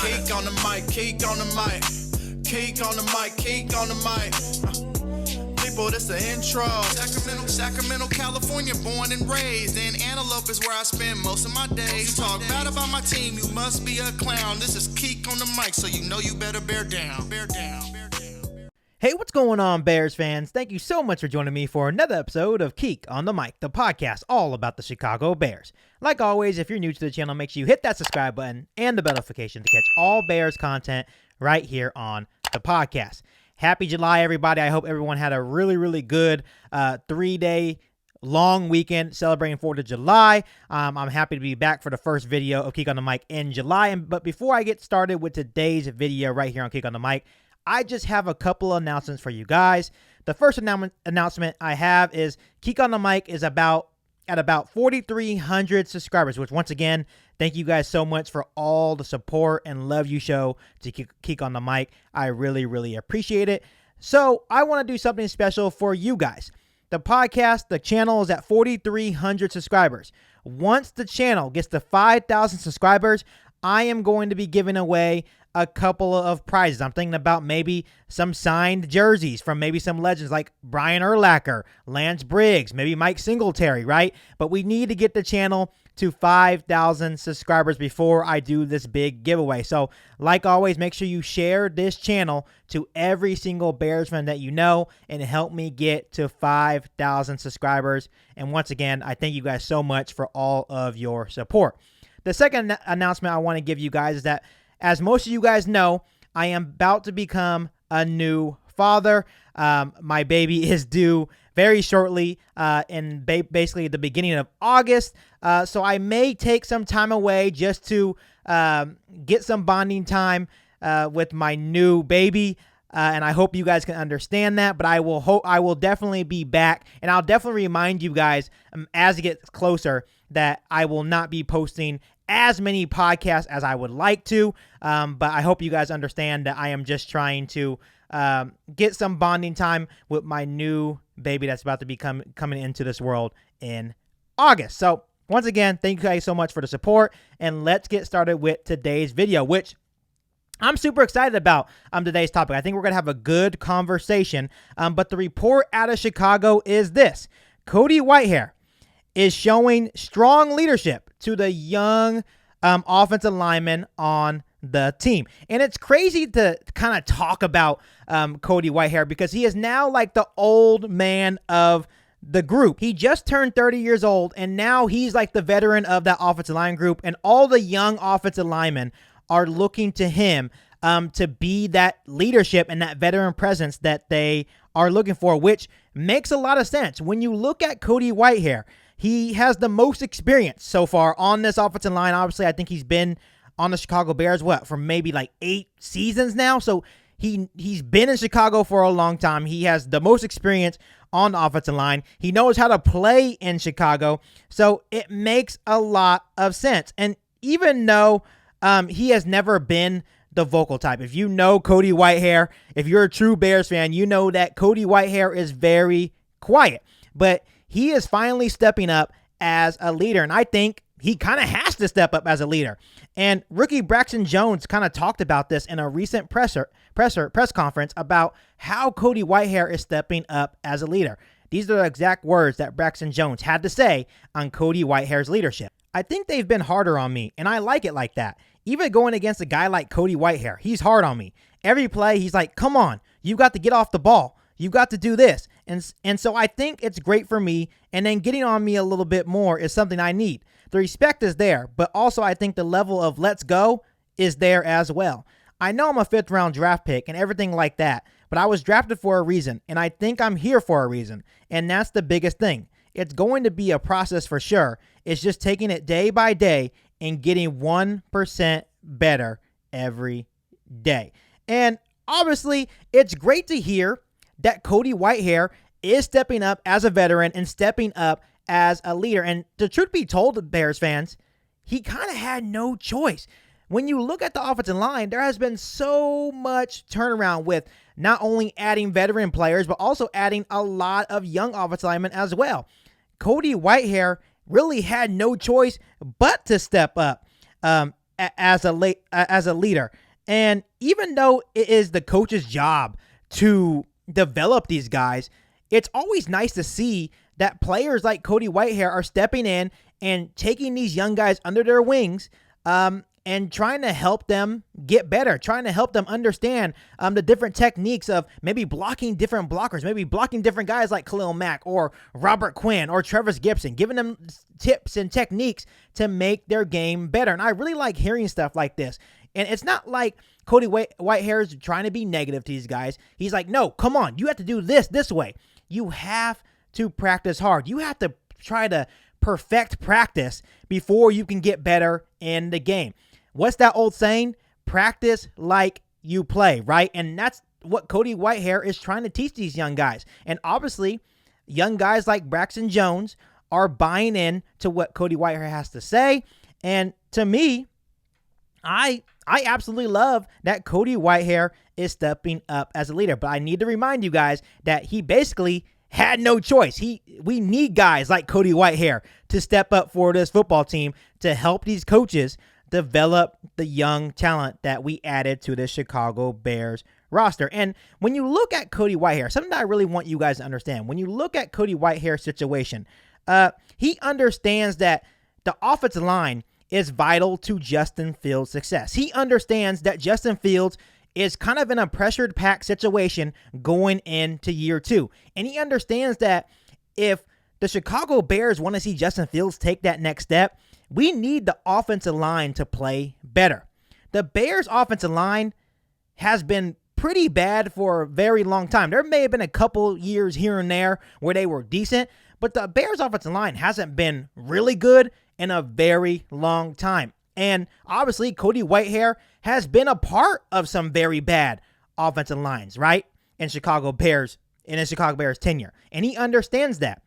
Keek on the mic, keek on the mic. Keek on the mic, keek on the mic. People, this the intro. Sacramento, California, born and raised. In Antelope is where I spend most of my days. Talk bad about my team, you must be a clown. This is Keek on the mic, so you know you better bear down. Bear down. Hey, what's going on, Bears fans? Thank you so much for joining me for another episode of Keek on the Mic, the podcast all about the Chicago Bears. Like always, if you're new to the channel, make sure you hit that subscribe button and the bell notification to catch all Bears content right here on the podcast. Happy July, everybody. I hope everyone had a really good 3-day long weekend celebrating 4th of July. I'm happy to be back for the first video of Keek on the Mic in July. But before I get started with today's video right here on Keek on the Mic, I just have a couple of announcements for you guys. The first announcement I have is Keek on the Mic is at about 4,300 subscribers, which once again, thank you guys so much for all the support and love you show to Keek on the Mic. I really appreciate it. So I want to do something special for you guys. The podcast, the channel is at 4,300 subscribers. Once the channel gets to 5,000 subscribers, I am going to be giving away a couple of prizes. I'm thinking about maybe some signed jerseys from maybe some legends like Brian Urlacher, Lance Briggs, maybe Mike Singletary, right? But we need to get the channel to 5,000 subscribers before I do this big giveaway. So like always, make sure you share this channel to every single Bears fan that you know and help me get to 5,000 subscribers. And once again, I thank you guys so much for all of your support. The second announcement I want to give you guys is that, as most of you guys know, I am about to become a new father. My baby is due very shortly in basically the beginning of August. So I may take some time away just to get some bonding time with my new baby. And I hope you guys can understand that. But I will definitely be back. And I'll definitely remind you guys as it gets closer that I will not be posting as many podcasts as I would like to, but I hope you guys understand that I am just trying to get some bonding time with my new baby that's about to be coming into this world in August. So once again, thank you guys so much for the support, and let's get started with today's video, which I'm super excited about today's topic. I think we're going to have a good conversation, but the report out of Chicago is this: Cody Whitehair is showing strong leadership to the young offensive linemen on the team. And it's crazy to kind of talk about Cody Whitehair because he is now like the old man of the group. He just turned 30 years old, and now he's like the veteran of that offensive line group, and all the young offensive linemen are looking to him to be that leadership and that veteran presence that they are looking for, which makes a lot of sense. When you look at Cody Whitehair, he has the most experience so far on this offensive line. Obviously, I think he's been on the Chicago Bears, for maybe like 8 seasons now. So he's been in Chicago for a long time. He has the most experience on the offensive line. He knows how to play in Chicago. So it makes a lot of sense. And even though he has never been the vocal type, if you know Cody Whitehair, if you're a true Bears fan, you know that Cody Whitehair is very quiet. But he is finally stepping up as a leader, and I think he kind of has to step up as a leader. And rookie Braxton Jones kind of talked about this in a recent press conference about how Cody Whitehair is stepping up as a leader. These are the exact words that Braxton Jones had to say on Cody Whitehair's leadership. I think they've been harder on me, and I like it like that. Even going against a guy like Cody Whitehair, he's hard on me. Every play, he's like, come on, you got to get off the ball. You got to do this. And so I think it's great for me, and then getting on me a little bit more is something I need. The respect is there, but also I think the level of let's go is there as well. I know I'm a 5th-round draft pick and everything like that, but I was drafted for a reason, and I think I'm here for a reason, and that's the biggest thing. It's going to be a process for sure. It's just taking it day by day and getting 1% better every day. And obviously, it's great to hear that Cody Whitehair is stepping up as a veteran and stepping up as a leader. And the truth be told, Bears fans, he kind of had no choice. When you look at the offensive line, there has been so much turnaround with not only adding veteran players, but also adding a lot of young offensive linemen as well. Cody Whitehair really had no choice but to step up. as a leader. And even though it is the coach's job to develop these guys, it's always nice to see that players like Cody Whitehair are stepping in and taking these young guys under their wings, and trying to help them get better, trying to help them understand the different techniques of maybe blocking different blockers, maybe blocking different guys like Khalil Mack or Robert Quinn or Travis Gibson, giving them tips and techniques to make their game better. And I really like hearing stuff like this. And it's not like Cody Whitehair is trying to be negative to these guys. He's like, no, come on, you have to do this way. You have to practice hard. You have to try to perfect practice before you can get better in the game. What's that old saying? Practice like you play, right? And that's what Cody Whitehair is trying to teach these young guys. And obviously, young guys like Braxton Jones are buying in to what Cody Whitehair has to say. And to me, I absolutely love that Cody Whitehair is stepping up as a leader. But I need to remind you guys that he basically had no choice. We need guys like Cody Whitehair to step up for this football team to help these coaches develop the young talent that we added to the Chicago Bears roster. And when you look at Cody Whitehair, something that I really want you guys to understand, when you look at Cody Whitehair's situation, he understands that the offensive line is vital to Justin Fields' success. He understands that Justin Fields is kind of in a pressured pack situation going into year 2. And he understands that if the Chicago Bears want to see Justin Fields take that next step, we need the offensive line to play better. The Bears' offensive line has been pretty bad for a very long time. There may have been a couple years here and there where they were decent, but the Bears' offensive line hasn't been really good in a very long time. And obviously, Cody Whitehair has been a part of some very bad offensive lines, right? In his Chicago Bears tenure. And he understands that.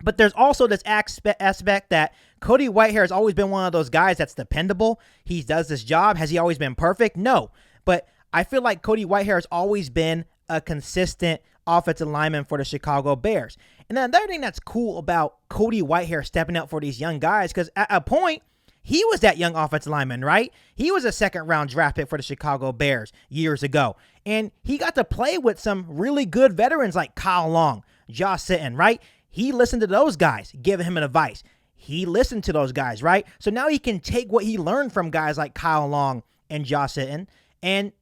But there's also this aspect that Cody Whitehair has always been one of those guys that's dependable. He does this job. Has he always been perfect? No. But I feel like Cody Whitehair has always been a consistent offensive lineman for the Chicago Bears. And another thing that's cool about Cody Whitehair stepping up for these young guys, because at a point, he was that young offensive lineman, right? He was a second-round draft pick for the Chicago Bears years ago. And he got to play with some really good veterans like Kyle Long, Josh Sitton, right? He listened to those guys, giving him advice. He listened to those guys, right? So now he can take what he learned from guys like Kyle Long and Josh Sitton and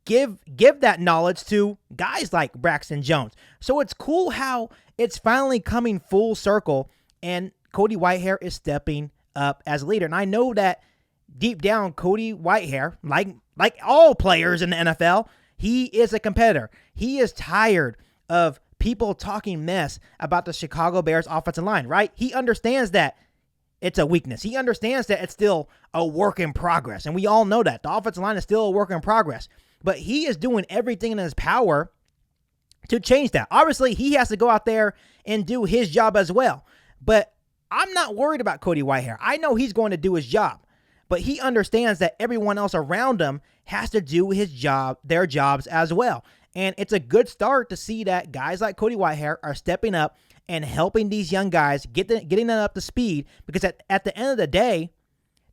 give that knowledge to guys like Braxton Jones. So it's cool how it's finally coming full circle and Cody Whitehair is stepping up as a leader. And I know that deep down, Cody Whitehair, like all players in the NFL, he is a competitor. He is tired of people talking mess about the Chicago Bears offensive line, right? He understands that it's a weakness. He understands that it's still a work in progress. And we all know that. The offensive line is still a work in progress. But he is doing everything in his power to change that. Obviously, he has to go out there and do his job as well. But I'm not worried about Cody Whitehair. I know he's going to do his job. But he understands that everyone else around him has to do their jobs as well. And it's a good start to see that guys like Cody Whitehair are stepping up and helping these young guys, getting them up to speed, because at the end of the day,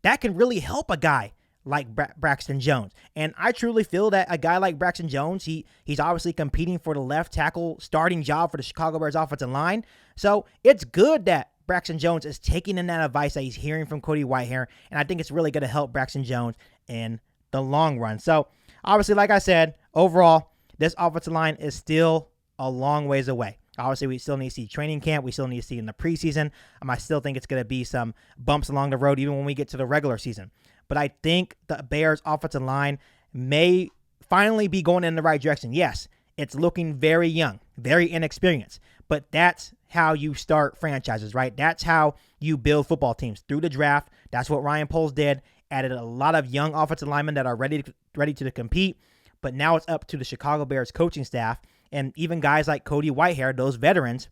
that can really help a guy like Braxton Jones. And I truly feel that a guy like Braxton Jones, he's obviously competing for the left tackle starting job for the Chicago Bears offensive line. So it's good that Braxton Jones is taking in that advice that he's hearing from Cody Whitehair, and I think it's really going to help Braxton Jones in the long run. So obviously, like I said, overall, this offensive line is still a long ways away. Obviously, we still need to see training camp. We still need to see in the preseason. I still think it's going to be some bumps along the road even when we get to the regular season. But I think the Bears offensive line may finally be going in the right direction. Yes, it's looking very young, very inexperienced. But that's how you start franchises, right? That's how you build football teams, through the draft. That's what Ryan Poles did. Added a lot of young offensive linemen that are ready to compete. But now it's up to the Chicago Bears coaching staff and even guys like Cody Whitehair, those veterans,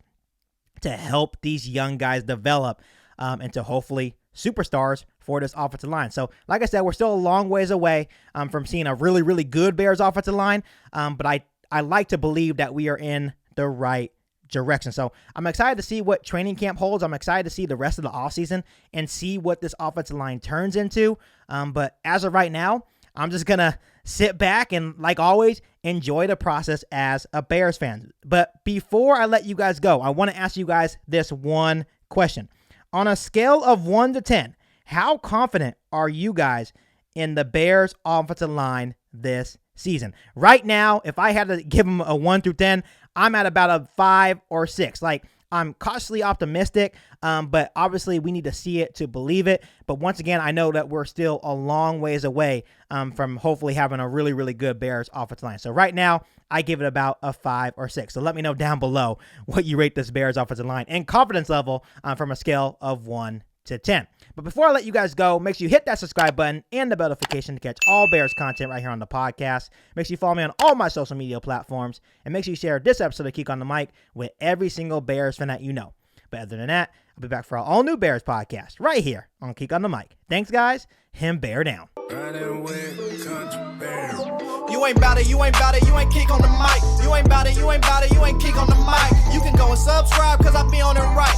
to help these young guys develop into hopefully superstars for this offensive line. So, like I said, we're still a long ways away from seeing a really, really good Bears offensive line. But I like to believe that we are in the right direction. So I'm excited to see what training camp holds. I'm excited to see the rest of the offseason and see what this offensive line turns into. But as of right now, I'm just going to sit back and, like always, enjoy the process as a Bears fan. But before I let you guys go, I want to ask you guys this one question. On a scale of 1 to 10, how confident are you guys in the Bears offensive line this season? Right now, if I had to give them a 1 through 10, I'm at about a 5 or 6. Like, I'm cautiously optimistic, but obviously we need to see it to believe it. But once again, I know that we're still a long ways away from hopefully having a really, really good Bears offensive line. So right now, I give it about a 5 or 6. So let me know down below what you rate this Bears offensive line and confidence level from a scale of 1 to 10. But before I let you guys go, make sure you hit that subscribe button and the bell notification to catch all Bears content right here on the podcast. Make sure you follow me on all my social media platforms, and make sure you share this episode of Geek on the Mic with every single Bears fan that you know. But other than that, I'll be back for our all-new Bears podcast right here on Geek on the Mic. Thanks, guys, and bear down. You ain't bout it, you ain't bout it, you ain't Geek on the Mic. You ain't bout it, you ain't bout it, you ain't Geek on the Mic. You can go and subscribe, cause I be on it right.